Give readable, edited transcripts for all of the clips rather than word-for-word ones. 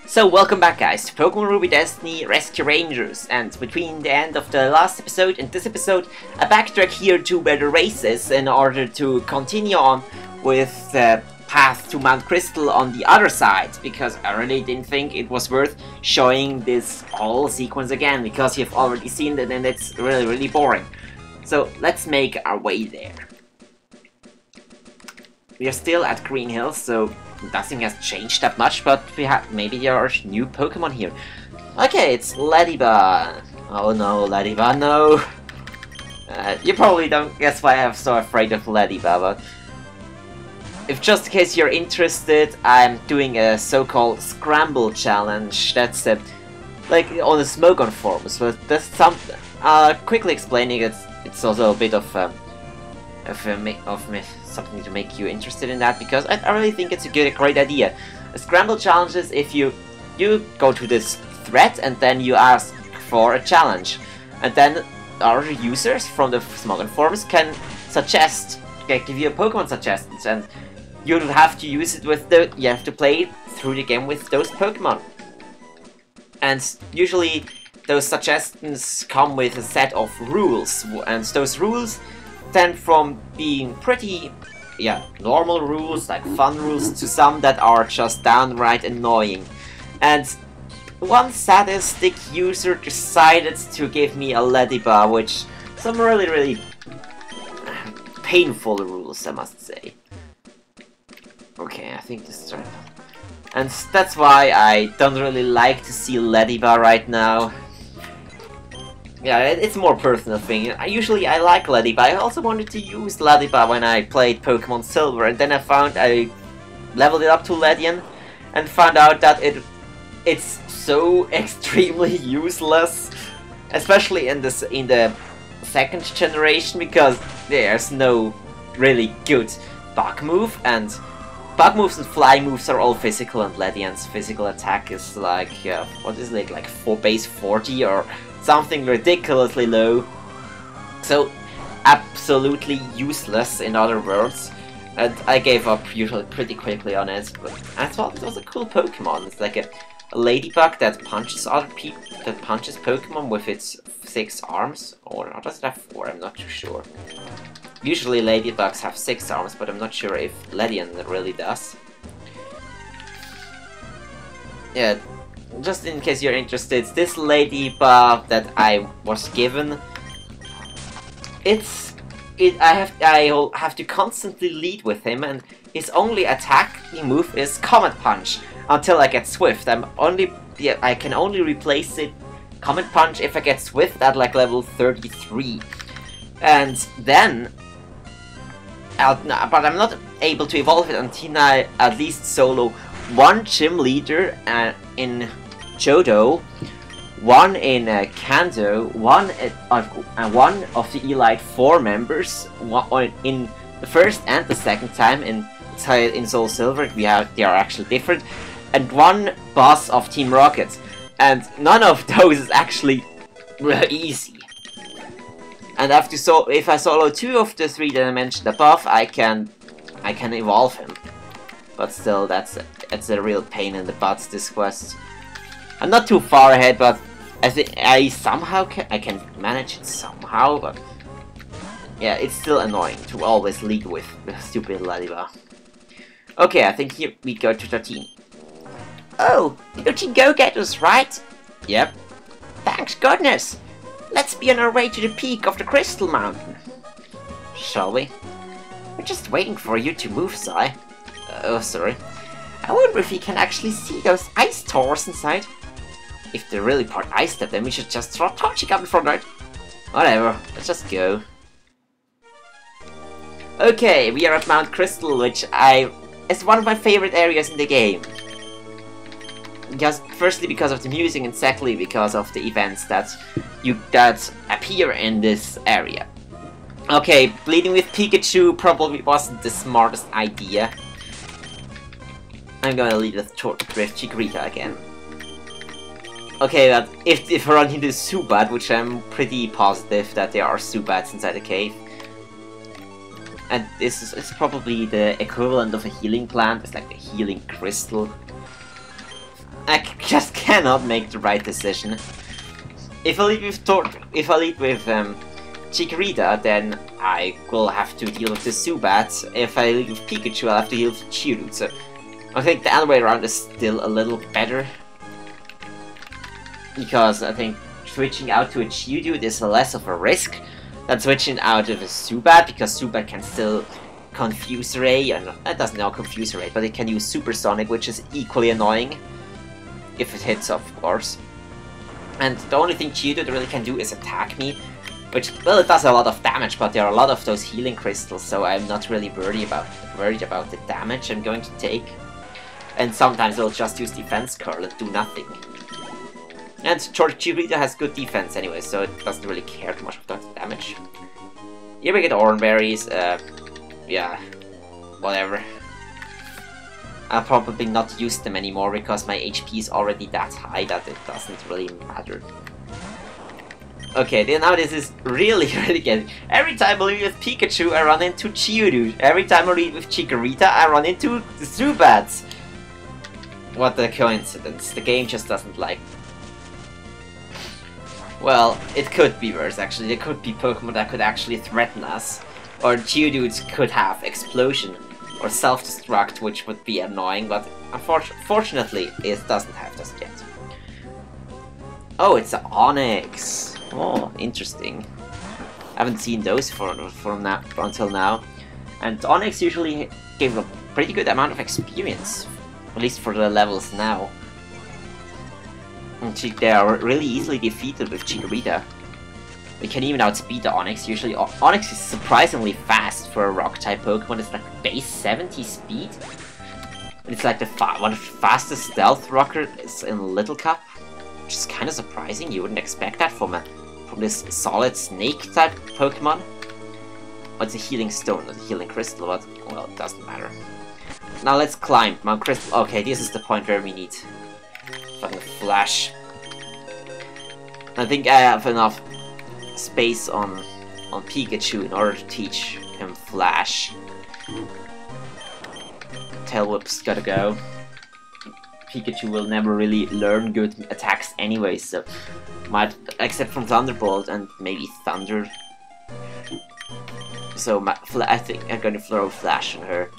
So welcome back guys to Pokemon Ruby Destiny Rescue Rangers, and between the end of the last episode and this episode I backtrack here to where the race is in order to continue on with the path to Mount Krystal on the other side, because I really didn't think it was worth showing this whole sequence again, because you've already seen it and it's really boring. So let's make our way there. We are still at Green Hills, so nothing has changed that much, but maybe there are new Pokemon here. Okay, it's Ladybug. Oh no, Ladybug, no! You probably don't guess why I'm so afraid of Ladybug, but if just in case you're interested, I'm doing a so-called Scramble Challenge. That's like on the Smogon forums, but that's something. Quickly explaining it, it's also a bit of something to make you interested in that, because I really think it's a great idea. A Scramble Challenge is if you go to this thread and then you ask for a challenge, and then our users from the Smogon forums can give you a Pokemon suggestions, and you have to use it with you have to play through the game with those Pokemon. And usually those suggestions come with a set of rules, and those rules tend from being pretty normal rules, like fun rules, to some that are just downright annoying. And one sadistic user decided to give me a Ladybug, which some really painful rules, I must say. Okay, I think this is right. And that's why I don't really like to see Ladybug right now. Yeah, it's a more personal thing. Usually I like Ladybug. I also wanted to use Ladybug when I played Pokemon Silver, and then I leveled it up to Ledian and found out that it's so extremely useless, especially in the second generation, because there's no really good bug move, and bug moves and fly moves are all physical, and Ledian's physical attack is like, what is it, like base 40 or something ridiculously low. So absolutely useless, in other words. And I gave up usually pretty quickly on it, but I thought it was a cool Pokemon. It's like a ladybug that punches Pokemon with its 6 arms, or does it have 4? I'm not too sure. Usually ladybugs have 6 arms, but I'm not sure if Ledian really does. Yeah, just in case you're interested, this ladybug that I was given, I have to constantly lead with him, and his only attacking move is Comet Punch until I get Swift. I can only replace it Comet Punch if I get Swift at like level 33, and then but I'm not able to evolve it until I at least solo 1 gym leader in Johto, 1 in Kanto, 1 of the Elite 4 members, in the first and the second time in Soul Silver. They are actually different, and 1 boss of Team Rocket, and none of those is actually really easy. And if I solo 2 of the 3 that I mentioned above, I can evolve him. But still, that's a real pain in the butt, this quest. I'm not too far ahead, but I think I can manage it somehow, but yeah, it's still annoying to always lead with the stupid Ladybug. Okay, I think here we go to Dratini. Oh, you can go get us, right? Yep. Thanks goodness! Let's be on our way to the peak of the Krystal Mountain. Shall we? We're just waiting for you to move, Sai. Oh, sorry. I wonder if we can actually see those ice towers inside. If they're really part ice type, then we should just throw Toxic up in front, right? Whatever, let's just go. Okay, we are at Mount Krystal, which is one of my favorite areas in the game. Firstly because of the music, and secondly because of the events that appear in this area. Okay, bleeding with Pikachu probably wasn't the smartest idea. I'm gonna lead with Chikorita again. Okay, but if I run into Zubat, which I'm pretty positive that there are Zubats inside the cave, and this is probably the equivalent of a healing plant. It's like the healing crystal. just cannot make the right decision. If I lead with Chikorita, then I will have to deal with the Zubat. If I lead with Pikachu, I'll have to deal with Geodude. So I think the other way around is still a little better. Because I think switching out to a Geodude is less of a risk than switching out of a Zubat, because Zubat can still Confuse Ray, and it doesn't know Confuse Ray, but it can use Supersonic, which is equally annoying. If it hits, of course. And the only thing Geodude really can do is attack me, which, well, it does a lot of damage, but there are a lot of those healing crystals, so I'm not really worried about the damage I'm going to take. And sometimes it'll just use Defense Curl and do nothing. And Chikorita has good defense anyway, so it doesn't really care too much about the damage. Here we get Oran Berries, yeah, whatever. I'll probably not use them anymore because my HP is already that high that it doesn't really matter. Okay, then now this is really getting... Every time I lead with Pikachu, I run into Geodude. Every time I lead with Chikorita, I run into the Zubats. What a coincidence. The game just doesn't like... Well, it could be worse actually. There could be Pokemon that could actually threaten us. Or Geodudes could have Explosion or Self-Destruct, which would be annoying, but unfortunately it doesn't have this yet. Oh, it's an Onix. Oh, interesting. I haven't seen those until now. And Onix usually gave a pretty good amount of experience, at least for the levels now. And they are really easily defeated with Chikorita. We can even outspeed the Onix. Usually Onix is surprisingly fast for a Rock-type Pokemon. It's like base 70 speed. It's like one of the fastest stealth rockers in Little Cup, which is kind of surprising. You wouldn't expect that from this solid Snake-type Pokemon. Oh, it's a Healing Stone, not a Healing Crystal, but well, it doesn't matter. Now let's climb Mount Crystal. Okay, this is the point where we need fucking Flash. I think I have enough space on Pikachu in order to teach him Flash. Tail Whip's gotta go. Pikachu will never really learn good attacks anyway, so might, except from Thunderbolt and maybe Thunder. So I think I'm gonna throw Flash on her.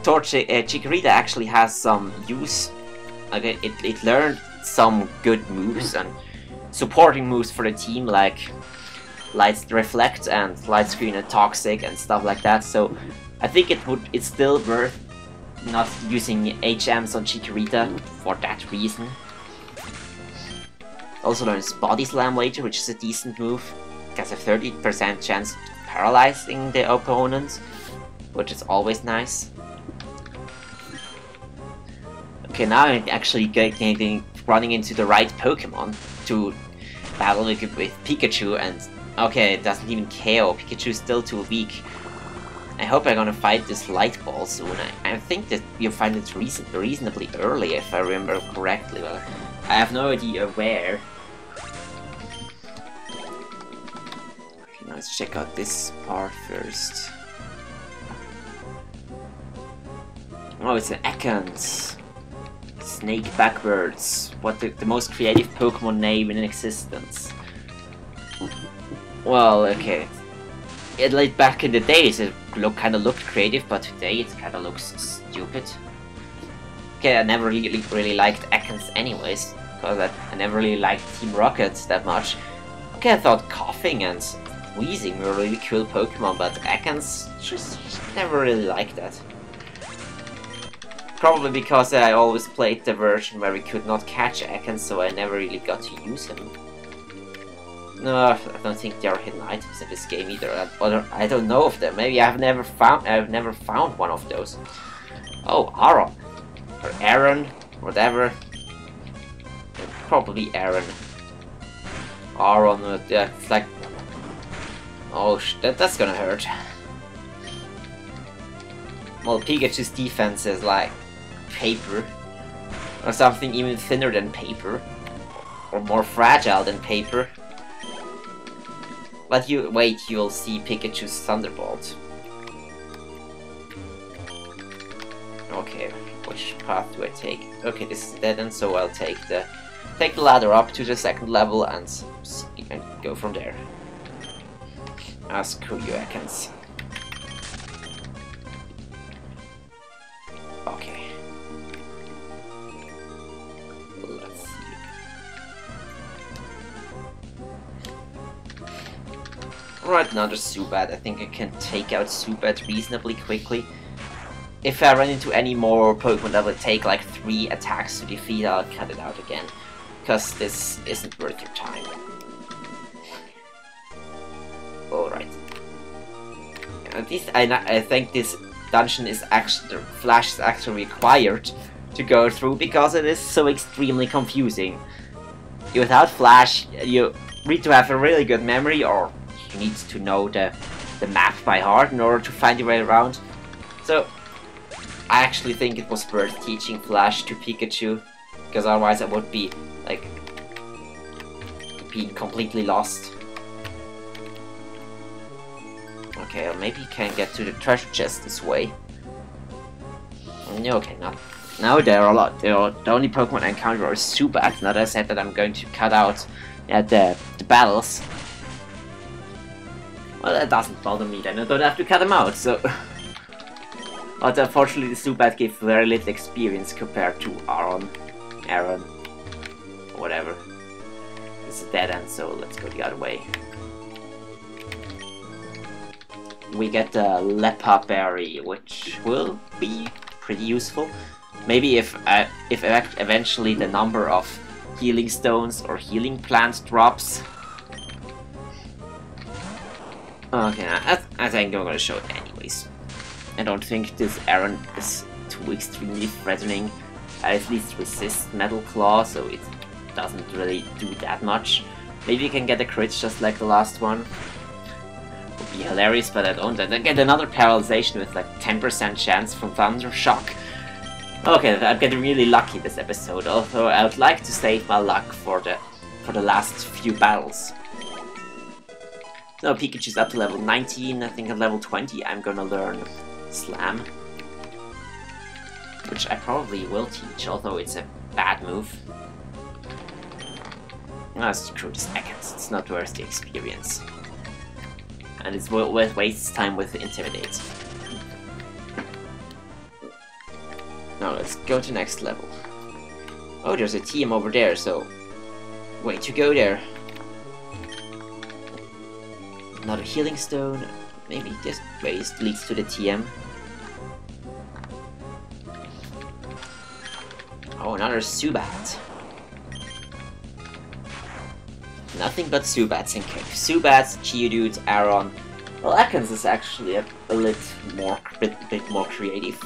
Chikorita actually has some use. Okay, it learned some good moves and supporting moves for the team, like Light Reflect and Light Screen and Toxic and stuff like that. So I think it's still worth not using HMs on Chikorita for that reason. Also learns Body Slam later, which is a decent move. It has a 30% chance of paralyzing the opponent, which is always nice. Okay, now I'm actually running into the right Pokemon to battle with Pikachu, and okay, it doesn't even KO. Pikachu's still too weak. I hope I'm gonna fight this Light Ball soon. I think that you'll find it reasonably early, if I remember correctly. Well, I have no idea where. Okay, now let's check out this part first. Oh, it's an Ekans. Snake backwards. What the most creative Pokemon name in existence. Well, okay. Like back in the days, it kind of looked creative, but today it kind of looks stupid. Okay, I never really liked Ekans anyways, because I never really liked Team Rocket that much. Okay, I thought Coughing and Wheezing were really cool Pokemon, but Ekans just never really liked that. Probably because I always played the version where we could not catch Ekans, so I never really got to use him. No, I don't think there are hidden items in this game either. I don't know of them. Maybe I've never found one of those. Oh, Aaron or Aaron, whatever. Probably Aaron. Aaron, yeah, it's like. Oh, that's gonna hurt. Well, Pikachu's defense is like paper, or something even thinner than paper, or more fragile than paper. But you'll see Pikachu's Thunderbolt. Okay, Which path do I take? Okay, this is dead end, so I'll take the ladder up to the second level and go from there. Screw you, Ekans. Okay. Let's see. Alright, another Zubat. I think I can take out Zubat reasonably quickly. If I run into any more Pokemon that would take like 3 attacks to defeat, I'll cut it out again. Because this isn't worth your time. Alright. At least I think this dungeon is actually, Flash is actually required to go through because it is so extremely confusing. Without Flash, you need to have a really good memory, or you need to know the map by heart in order to find your way around. So I actually think it was worth teaching Flash to Pikachu, because otherwise I would be like being completely lost. Okay, or maybe you can get to the treasure chest this way. Okay, now there are a lot. The only Pokemon I encounter are Zubat. Now that I said that I'm going to cut out the battles. Well, that doesn't bother me then. I don't have to cut them out, so. But unfortunately, the Zubat gave very little experience compared to Aaron, whatever. It's a dead end, so let's go the other way. We get the Lepa Berry, which will be pretty useful. Maybe if eventually the number of healing stones or healing plants drops. Okay, I think I'm gonna show it anyways. I don't think this Aaron is too extremely threatening. I at least resist Metal Claw, so it doesn't really do that much. Maybe you can get a crit just like the last one. Would be hilarious, but I don't. And I get another paralyzation with like 10% chance from Thunder Shock. Okay, I'm getting really lucky this episode, although I would like to save my luck for the last few battles. So Pikachu's up to level 19, I think at level 20 I'm gonna learn Slam. Which I probably will teach, although it's a bad move. Screw this Ekans, it's not worth the experience. And it's worth wastes time with Intimidate. Now let's go to next level. Oh, there's a TM over there, so way to go there. Another healing stone. Maybe this way leads to the TM. Oh, another Zubat. Nothing but Zubats in cave. Zubats, Geodude, Aron. Well, Ekans is actually a bit more creative.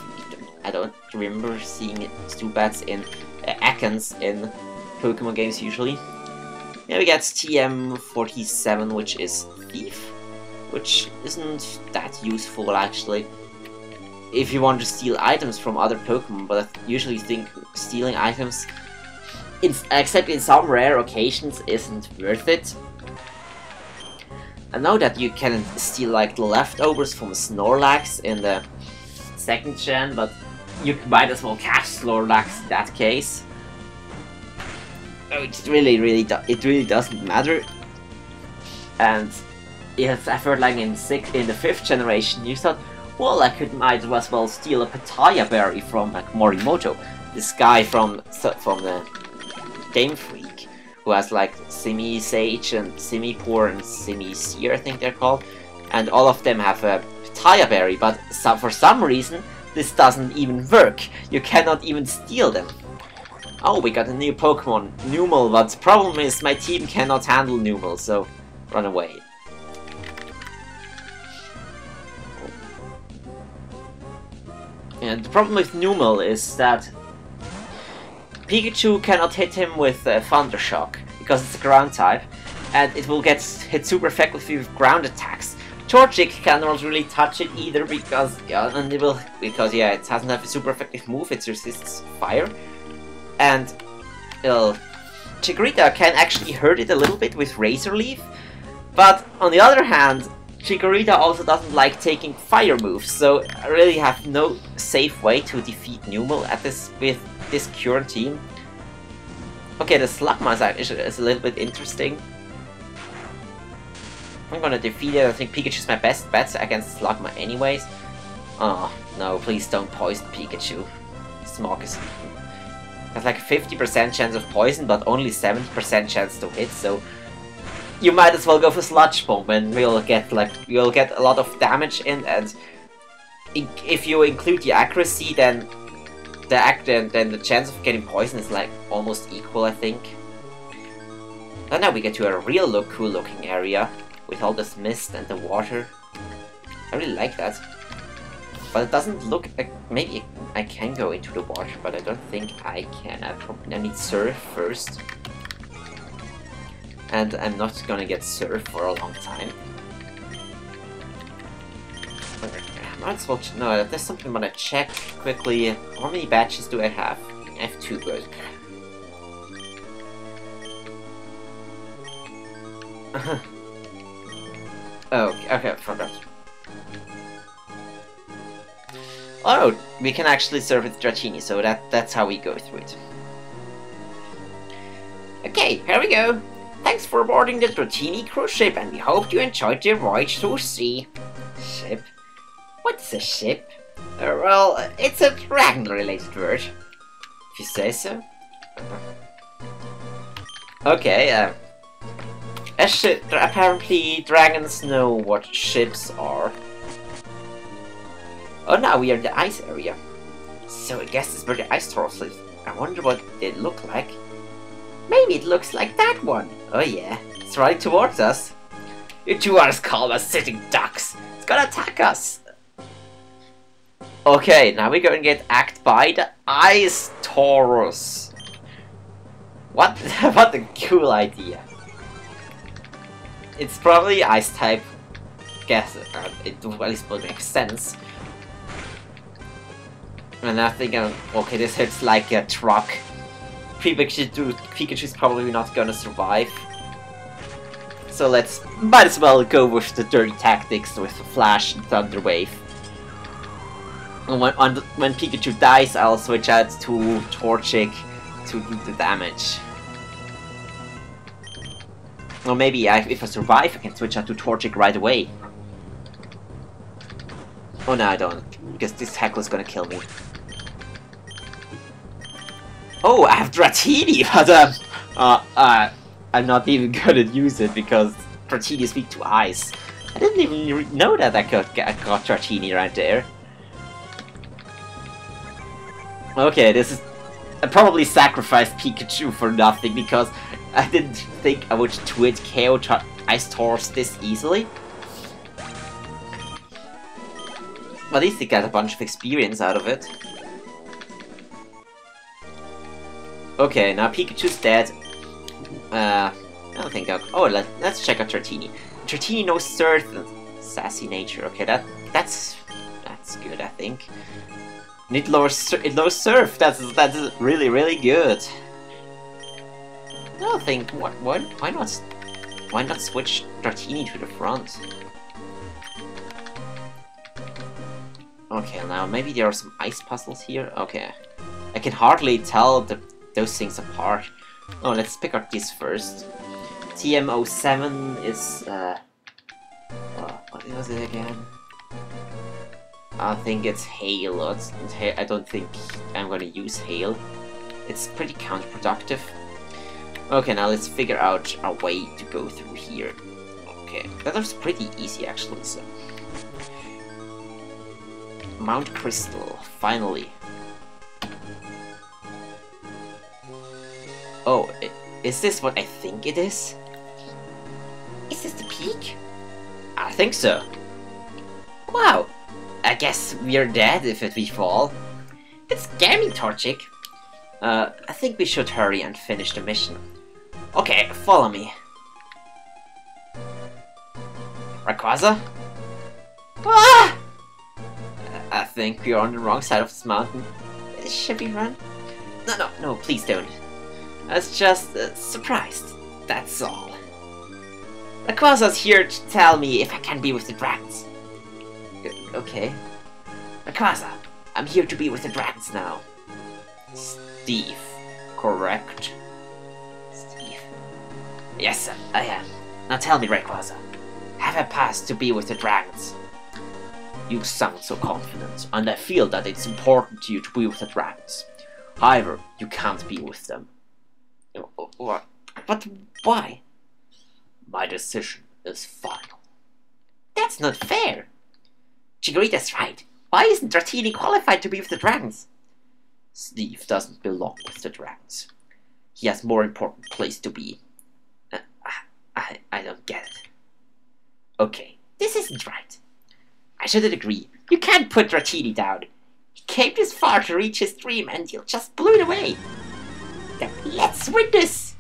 I don't remember seeing Zubats in Ekans in Pokemon games usually. Yeah, we got TM47, which is Thief, which isn't that useful actually. If you want to steal items from other Pokemon, but I usually think stealing items, except in some rare occasions, isn't worth it. I know that you can steal like the leftovers from Snorlax in the 2nd gen, but you might as well catch Snorlax in that case. Oh, it really doesn't matter. And yes, I felt like in the 5th generation, you thought, well, might as well steal a Pitaya Berry from like Morimoto, this guy from the Game Freak, who has like Simi-Sage and Simi-Poor and Simi-Seer, I think they're called, and all of them have a Pitaya Berry, but for some reason this doesn't even work. You cannot even steal them. Oh, we got a new Pokemon, Numel, but the problem is my team cannot handle Numel, so run away. And the problem with Numel is that Pikachu cannot hit him with Thunder Shock, because it's a ground type, and it will get hit super effectively with ground attacks. Torchic cannot really touch it either, because it doesn't have a super effective move, it resists fire. And Chikorita can actually hurt it a little bit with Razor Leaf, but on the other hand, Chikorita also doesn't like taking fire moves, so I really have no safe way to defeat Numel at this with this current team. Okay, the Slugma is a little bit interesting. I'm gonna defeat it. I think Pikachu's my best bet against Slugma anyways. Oh, no, please don't poison Pikachu. Smog is... has like a 50% chance of poison, but only 70% chance to hit, so... you might as well go for Sludge Bomb, and you'll get a lot of damage in, and... if you include the accuracy, then... the chance of getting poison is like almost equal, I think. And now we get to a real cool looking area, with all this mist and the water. I really like that. But it doesn't look like... maybe I can go into the water, but I don't think I can. I need Surf first. And I'm not gonna get Surf for a long time. I might as well... no, there's something I'm gonna check quickly. How many badges do I have? I have 2, good. Oh, okay, I forgot. Oh, we can actually serve with Dratini, so that's how we go through it. Okay, here we go. Thanks for boarding the Dratini cruise ship, and we hope you enjoyed your voyage through sea. Ship? What's a ship? Well, it's a dragon-related word. If you say so. Okay, apparently dragons know what ships are. Oh, now we are in the ice area. So I guess this is where the ice trolls live. I wonder what they look like. Maybe it looks like that one. Oh yeah, it's right towards us. You two are as calm as sitting ducks. It's gonna attack us. Okay, now we're gonna get attacked by the Ice Taurus. What? What a cool idea. It's probably ice type. Guess it at least will make sense. And I think, okay, this hits like a truck. Pikachu's probably not gonna survive. So might as well go with the dirty tactics with Flash and Thunder Wave. And when Pikachu dies, I'll switch out to Torchic to do the damage. Or maybe if I survive, I can switch out to Torchic right away. Oh no, I don't, because this Heckler's gonna kill me. Oh, I have Dratini, but I'm not even gonna use it because Dratini is weak to ice. I didn't even know that I got Dratini right there. Okay, this is... I probably sacrificed Pikachu for nothing because I didn't think I would Twit KO Ice Taurus this easily. At least he got a bunch of experience out of it. Okay, now Pikachu's dead. I don't think I'll... oh, let's check out Dratini. Dratini knows Surf and Sassy Nature. Okay, that's good, I think. And it knows Surf. That's really, really good. I don't think... why not switch Dratini to the front? Okay, now maybe there are some ice puzzles here. Okay, I can hardly tell those things apart. Oh, let's pick up this first. TM07 is what was it again? I think it's Hail. I don't think I'm gonna use Hail. It's pretty counterproductive. Okay, now let's figure out a way to go through here. Okay, that was pretty easy actually. So, Mount Krystal, finally. Oh, is this what I think it is? Is this the peak? I think so. Wow, I guess we're dead if we fall. It's scary, Torchic. I think we should hurry and finish the mission. Okay, follow me. Rayquaza? Ah! I think we're on the wrong side of this mountain. Should we run? No, please don't. I was just surprised, that's all. Rayquaza's here to tell me if I can be with the dragons. Okay. Rayquaza, I'm here to be with the dragons now. Steve, correct? Steve. Yes, I am. Now tell me, Rayquaza, have I passed to be with the dragons? You sound so confident, and I feel that it's important to you to be with the dragons. However, you can't be with them. What? But why? My decision is final. That's not fair. Chikorita's right. Why isn't Dratini qualified to be with the dragons? Steve doesn't belong with the dragons. He has more important place to be. I don't get it. Okay, this isn't right. I shouldn't agree. You can't put Dratini down. He came this far to reach his dream and you just blew it away. Then let's win this!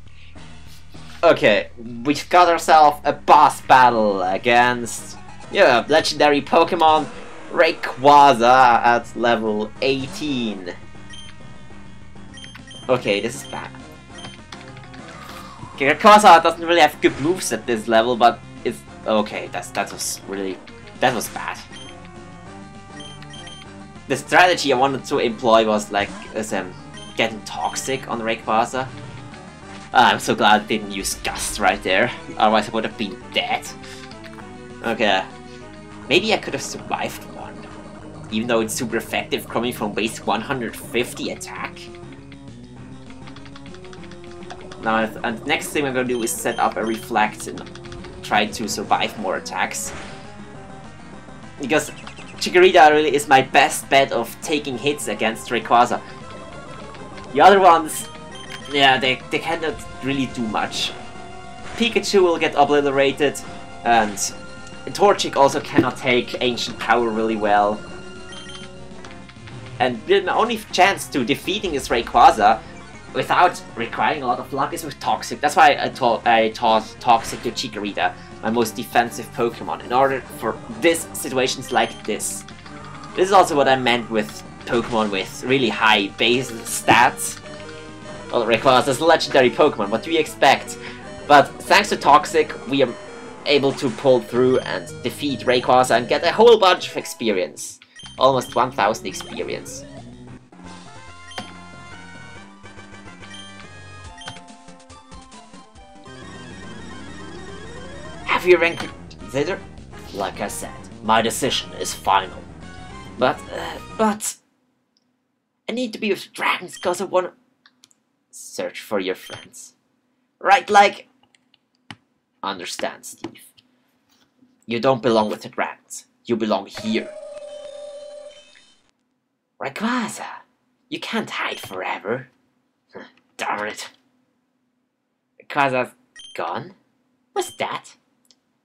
Okay, we've got ourselves a boss battle against legendary Pokemon Rayquaza at level 18. Okay, this is bad. Okay, Rayquaza doesn't really have good moves at this level, but it's okay. That was bad. The strategy I wanted to employ was getting toxic on Rayquaza. I'm so glad I didn't use Gust right there, otherwise I would have been dead. Okay, maybe I could have survived one, even though it's super effective coming from base 150 attack. Now, and the next thing I'm gonna do is set up a Reflect and try to survive more attacks. Because Chikorita really is my best bet of taking hits against Rayquaza. The other ones, yeah, they cannot really do much. Pikachu will get obliterated, and Torchic also cannot take Ancient Power really well. And the only chance to defeating this Rayquaza without requiring a lot of luck is with Toxic. That's why I taught Toxic to Chikorita, my most defensive Pokemon, in order for situations like this. This is also what I meant with Pokemon with really high base stats. Well, Rayquaza is a legendary Pokemon, what do you expect? But thanks to Toxic, we are able to pull through and defeat Rayquaza and get a whole bunch of experience. Almost 1000 experience. Have you reconsidered? Like I said, my decision is final. But I need to be with dragons because I want to search for your friends. Right, like... Understand, Steve. You don't belong with the dragons. You belong here. Rayquaza, you can't hide forever. Darn it. Rayquaza's gone? What's that?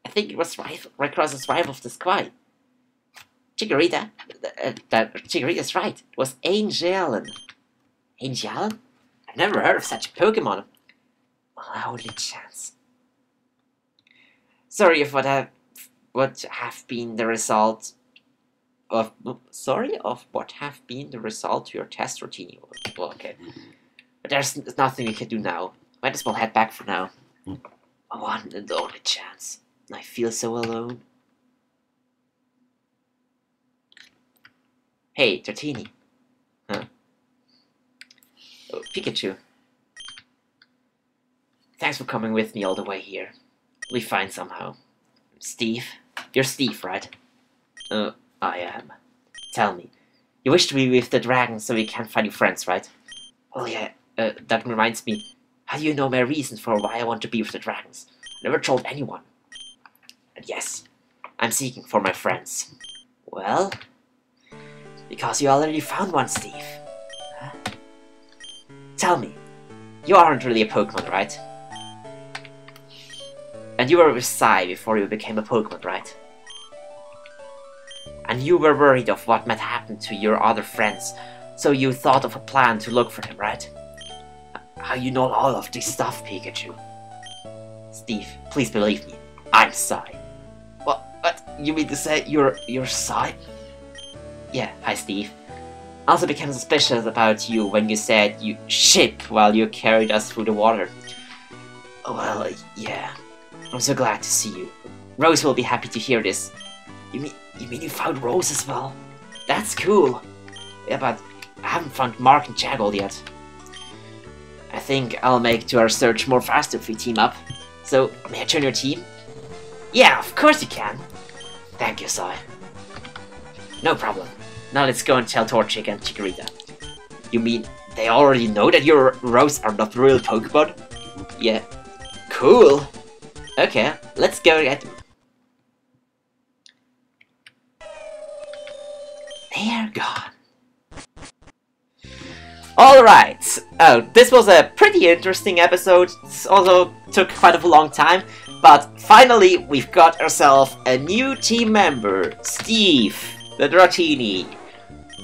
I think it was Rayquaza's rival of the sky. Chikorita? Chikorita's right. It was Angelen. Angelen? I've never heard of such a Pokemon. My only chance. Sorry if what have been the result of what have been the result to your test routine. Well, okay. But there's nothing we can do now. Might as well head back for now. My one and only chance. I feel so alone. Hey, Dratini. Huh? Oh, Pikachu. Thanks for coming with me all the way here. We'll be fine somehow. Steve? You're Steve, right? I am. Tell me. You wish to be with the dragon so we can find you friends, right? Oh yeah, that reminds me. How do you know my reason for why I want to be with the dragons? I never told anyone. And yes, I'm seeking for my friends. Well, because you already found one, Steve. Huh? Tell me, you aren't really a Pokemon, right? And you were with Sai before you became a Pokemon, right? And you were worried of what might happen to your other friends, so you thought of a plan to look for them, right? How you know all of this stuff, Pikachu? Steve, please believe me, I'm Sai. What? You mean to say you're Sai? Yeah, hi Steve. I also became suspicious about you when you said you ship while you carried us through the water. Well, yeah. I'm so glad to see you. Rose will be happy to hear this. You mean you found Rose as well? That's cool. Yeah, but I haven't found Mark and Jagold yet. I think I'll make our search more faster if we team up. So, may I join your team? Yeah, of course you can. Thank you, Sai. No problem. Now let's go and tell Torchic and Chikorita. You mean they already know that your Rose are not real Pokemon? Yeah. Cool. Okay, let's go get them. They're gone. Alright. Oh, this was a pretty interesting episode. It also took quite a long time. But finally, we've got ourselves a new team member, Steve, the Dratini.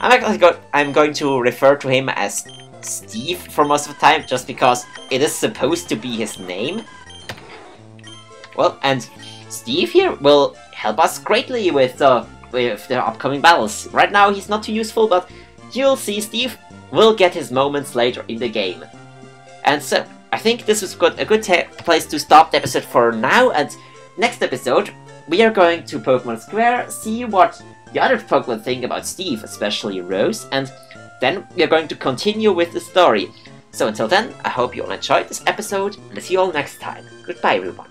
I'm going to refer to him as Steve for most of the time, just because it is supposed to be his name. Well, and Steve here will help us greatly with the upcoming battles. Right now he's not too useful, but you'll see Steve will get his moments later in the game. And so, I think this was a good place to stop the episode for now, and next episode we are going to Pokemon Square, see what the other Pokemon think about Steve, especially Rose, and then we are going to continue with the story. So until then, I hope you all enjoyed this episode, and I'll see you all next time. Goodbye everyone.